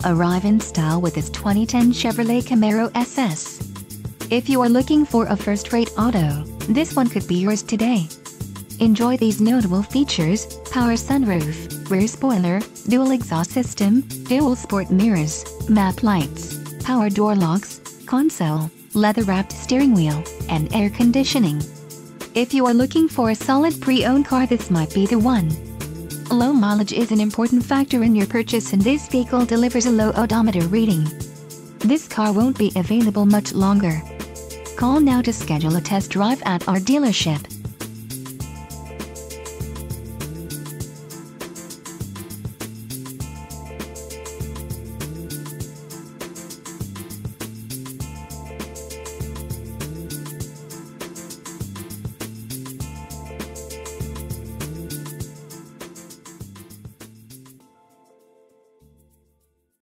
Arrive in style with this 2010 Chevrolet Camaro SS. If you are looking for a first-rate auto, this one could be yours today. Enjoy these notable features: power sunroof, rear spoiler, dual exhaust system, dual sport mirrors, map lights, power door locks, console, leather-wrapped steering wheel, and air conditioning. If you are looking for a solid pre-owned car, this might be the one. Low mileage is an important factor in your purchase, and this vehicle delivers a low odometer reading. This car won't be available much longer. Call now to schedule a test drive at our dealership.